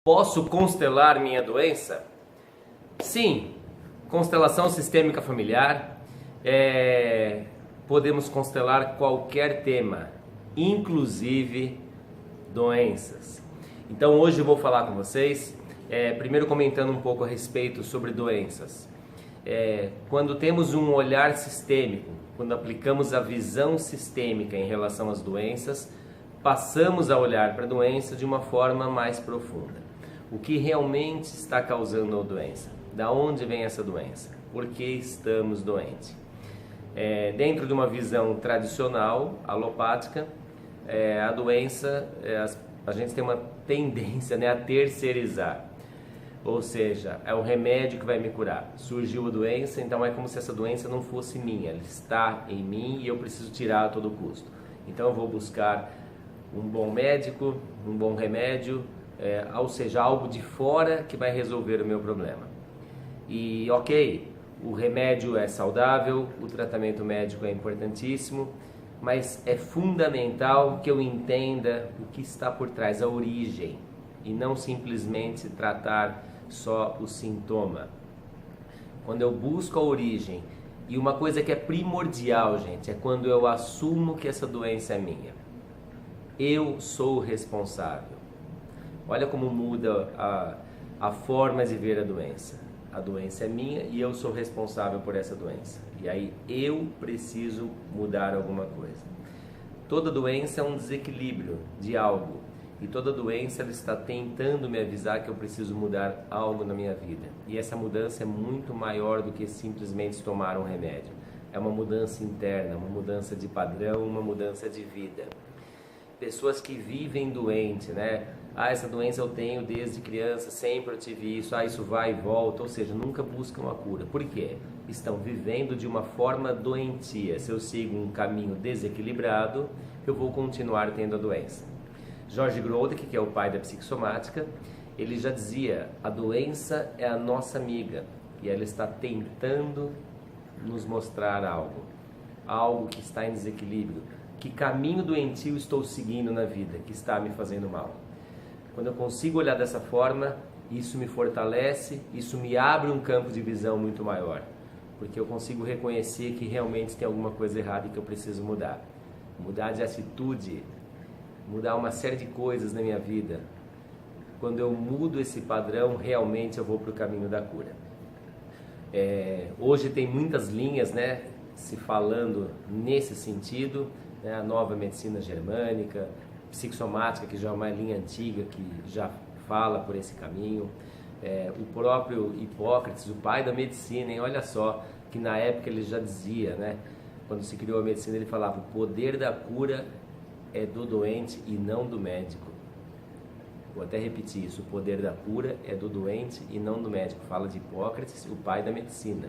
Posso constelar minha doença? Sim, constelação sistêmica familiar, podemos constelar qualquer tema, inclusive doenças. Então hoje eu vou falar com vocês, primeiro comentando um pouco a respeito sobre doenças. Quando temos um olhar sistêmico, quando aplicamos a visão sistêmica em relação às doenças, passamos a olhar para a doença de uma forma mais profunda. O que realmente está causando a doença? Da onde vem essa doença? Por que estamos doentes? Dentro de uma visão tradicional, alopática, a doença, a gente tem uma tendência, a terceirizar. Ou seja, é o remédio que vai me curar. Surgiu a doença, então é como se essa doença não fosse minha. Ela está em mim e eu preciso tirar a todo custo. Então eu vou buscar um bom médico, um bom remédio, ou seja, algo de fora que vai resolver o meu problema. E ok, o remédio é saudável, o tratamento médico é importantíssimo, mas é fundamental que eu entenda o que está por trás, a origem, e não simplesmente tratar só o sintoma. Quando eu busco a origem, e uma coisa que é primordial, gente, é quando eu assumo que essa doença é minha. Eu sou o responsável. Olha como muda a forma de ver a doença. A doença é minha e eu sou responsável por essa doença. E aí eu preciso mudar alguma coisa. Toda doença é um desequilíbrio de algo. E toda doença ela está tentando me avisar que eu preciso mudar algo na minha vida. E essa mudança é muito maior do que simplesmente tomar um remédio. É uma mudança interna, uma mudança de padrão, uma mudança de vida. Pessoas que vivem doente, né? Essa doença eu tenho desde criança, sempre eu tive isso, isso vai e volta, ou seja, nunca buscam a cura. Por quê? Estão vivendo de uma forma doentia. Se eu sigo um caminho desequilibrado, eu vou continuar tendo a doença. George Grodek, que é o pai da psicossomática, ele já dizia, a doença é a nossa amiga e ela está tentando nos mostrar algo que está em desequilíbrio. Que caminho doentio estou seguindo na vida que está me fazendo mal? Quando eu consigo olhar dessa forma, isso me fortalece, isso me abre um campo de visão muito maior, porque eu consigo reconhecer que realmente tem alguma coisa errada e que eu preciso mudar. Mudar de atitude, mudar uma série de coisas na minha vida. Quando eu mudo esse padrão, realmente eu vou para o caminho da cura. Hoje tem muitas linhas, né, se falando nesse sentido, né, a nova medicina germânica, psicossomática, que já é uma linha antiga, que já fala por esse caminho. O próprio Hipócrates, o pai da medicina, hein? Olha só, que na época ele já dizia, né, quando se criou a medicina, ele falava, o poder da cura é do doente e não do médico. Vou até repetir isso, o poder da cura é do doente e não do médico. Fala de Hipócrates, o pai da medicina.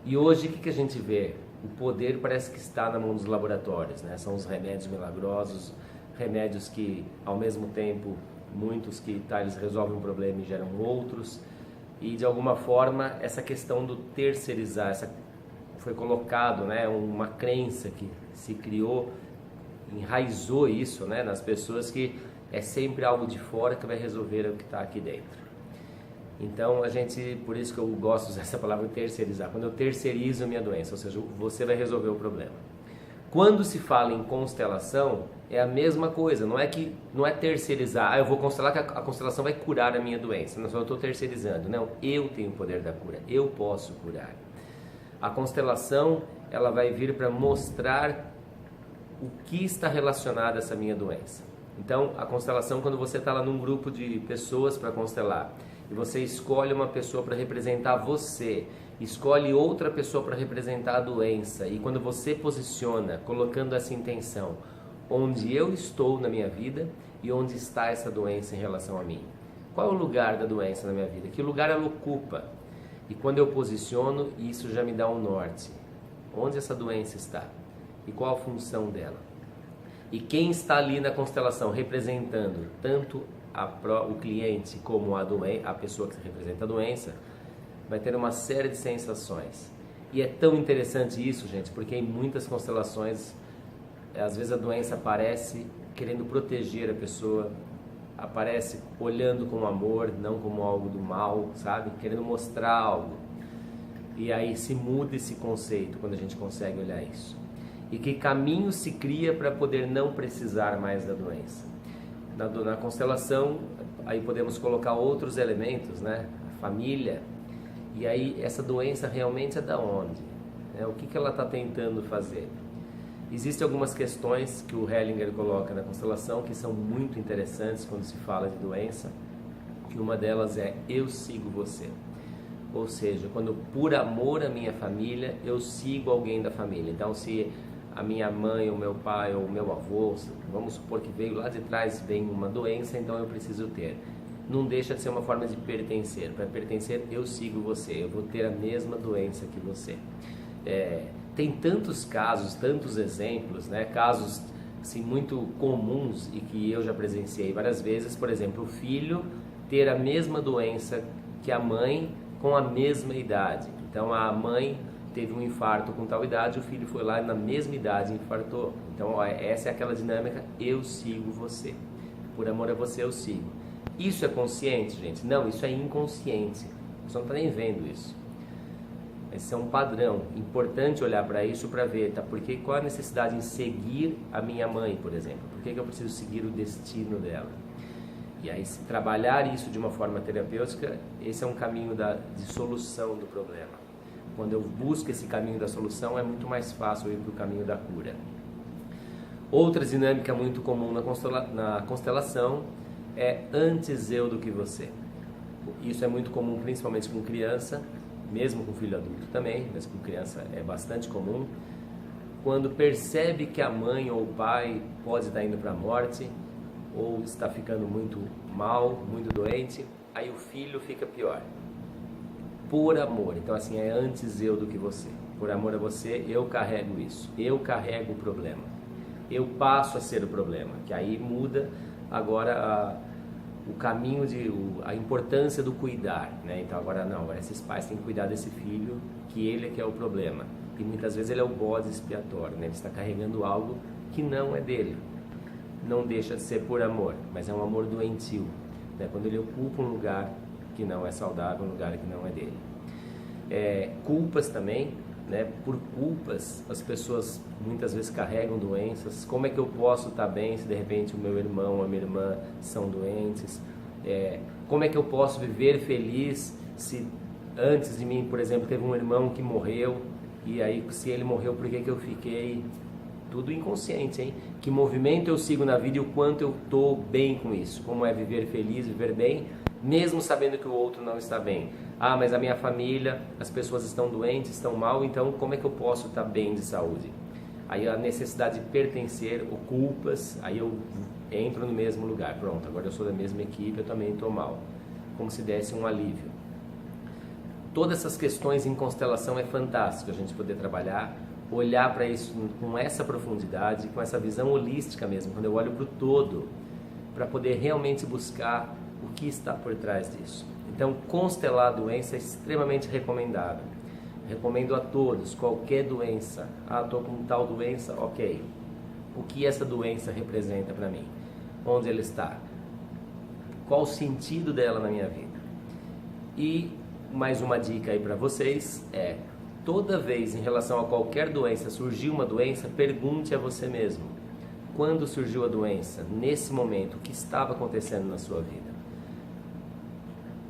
E hoje o que a gente vê? O poder parece que está na mão dos laboratórios, né? São os remédios milagrosos, remédios que ao mesmo tempo, muitos que eles resolvem um problema e geram outros. E de alguma forma essa questão do terceirizar, foi colocado, né, uma crença que se criou, enraizou isso, né, nas pessoas, que é sempre algo de fora que vai resolver o que está aqui dentro. Então por isso que eu gosto de usar essa palavra terceirizar, quando eu terceirizo a minha doença, ou seja, você vai resolver o problema. Quando se fala em constelação, é a mesma coisa, não é terceirizar, eu vou constelar que a constelação vai curar a minha doença, não, só eu estou terceirizando, não, eu tenho o poder da cura, eu posso curar. A constelação, ela vai vir para mostrar o que está relacionado a essa minha doença. Então, a constelação, quando você está lá num grupo de pessoas para constelar, e você escolhe uma pessoa para representar você, escolhe outra pessoa para representar a doença, e quando você posiciona, colocando essa intenção, onde eu estou na minha vida e onde está essa doença em relação a mim. Qual é o lugar da doença na minha vida? Que lugar ela ocupa? E quando eu posiciono, isso já me dá um norte. Onde essa doença está? E qual a função dela? E quem está ali na constelação representando tanto o cliente como a pessoa que representa a doença, vai ter uma série de sensações. E é tão interessante isso, gente, porque em muitas constelações, às vezes a doença aparece querendo proteger a pessoa, aparece olhando com amor, não como algo do mal, sabe? Querendo mostrar algo. E aí se muda esse conceito quando a gente consegue olhar isso. E que caminho se cria para poder não precisar mais da doença. Na constelação, aí podemos colocar outros elementos, né? A família. E aí essa doença realmente é da onde? O que ela está tentando fazer? Existem algumas questões que o Hellinger coloca na constelação que são muito interessantes quando se fala de doença. E uma delas é: eu sigo você. Ou seja, quando por amor à minha família, eu sigo alguém da família. Então, se a minha mãe, o meu pai ou o meu avô, vamos supor que veio lá de trás, vem uma doença, então eu preciso ter. Não deixa de ser uma forma de pertencer. Para pertencer, eu sigo você, eu vou ter a mesma doença que você. Tem tantos casos, tantos exemplos, né? Casos assim, muito comuns e que eu já presenciei várias vezes. Por exemplo, o filho ter a mesma doença que a mãe com a mesma idade. Então a mãe teve um infarto com tal idade, o filho foi lá na mesma idade e infartou. Então essa é aquela dinâmica: eu sigo você. Por amor a você eu sigo. Isso é consciente, gente? Não, isso é inconsciente. Você não está nem vendo isso. Esse é um padrão. Importante olhar para isso para ver, tá? Porque qual a necessidade em seguir a minha mãe, por exemplo? Por que eu preciso seguir o destino dela? E aí, se trabalhar isso de uma forma terapêutica, esse é um caminho de solução do problema. Quando eu busco esse caminho da solução, é muito mais fácil ir para o caminho da cura. Outra dinâmica muito comum na constelação é antes eu do que você. Isso é muito comum principalmente com criança, mesmo com filho adulto também, mas com criança é bastante comum. Quando percebe que a mãe ou o pai pode estar indo para a morte, ou está ficando muito mal, muito doente, aí o filho fica pior. Por amor, então assim, é antes eu do que você. Por amor a você, eu carrego isso, eu carrego o problema. Eu passo a ser o problema, que aí muda agora o caminho, a importância do cuidar, né? Então agora não, agora esses pais têm que cuidar desse filho, que ele é que é o problema. E muitas vezes ele é o bode expiatório, né? Ele está carregando algo que não é dele. Não deixa de ser por amor, mas é um amor doentio, né? Quando ele ocupa um lugar que não é saudável, um lugar que não é dele. Culpas também, né? Por culpas as pessoas muitas vezes carregam doenças. Como é que eu posso estar bem se de repente o meu irmão ou a minha irmã são doentes? Como é que eu posso viver feliz se antes de mim, por exemplo, teve um irmão que morreu, e aí se ele morreu, por que eu fiquei? Tudo inconsciente, hein? Que movimento eu sigo na vida e o quanto eu estou bem com isso. Como é viver feliz, viver bem, mesmo sabendo que o outro não está bem. Ah, mas a minha família, as pessoas estão doentes, estão mal, então como é que eu posso estar bem de saúde? Aí a necessidade de pertencer, ou culpas, aí eu entro no mesmo lugar. Pronto, agora eu sou da mesma equipe, eu também estou mal. Como se desse um alívio. Todas essas questões em constelação é fantástico a gente poder trabalhar, olhar para isso com essa profundidade, com essa visão holística mesmo, quando eu olho para o todo, para poder realmente buscar o que está por trás disso. Então, constelar a doença é extremamente recomendável. Recomendo a todos, qualquer doença. Ah, estou com tal doença, ok. O que essa doença representa para mim? Onde ela está? Qual o sentido dela na minha vida? E mais uma dica aí para vocês é: toda vez em relação a qualquer doença, surgiu uma doença, pergunte a você mesmo: quando surgiu a doença? Nesse momento, o que estava acontecendo na sua vida?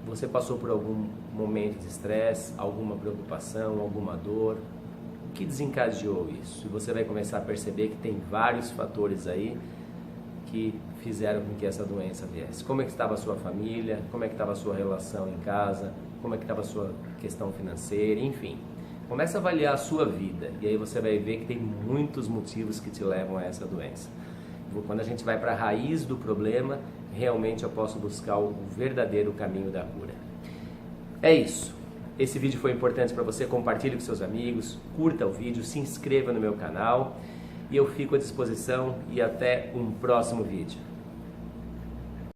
Você passou por algum momento de estresse, alguma preocupação, alguma dor? O que desencadeou isso? E você vai começar a perceber que tem vários fatores aí que fizeram com que essa doença viesse. Como é que estava a sua família? Como é que estava a sua relação em casa? Como é que estava a sua questão financeira? Enfim, começa a avaliar a sua vida e aí você vai ver que tem muitos motivos que te levam a essa doença. Quando a gente vai para a raiz do problema, realmente eu posso buscar o verdadeiro caminho da cura. É isso. Esse vídeo foi importante para você, compartilhe com seus amigos, curta o vídeo, se inscreva no meu canal e eu fico à disposição e até um próximo vídeo.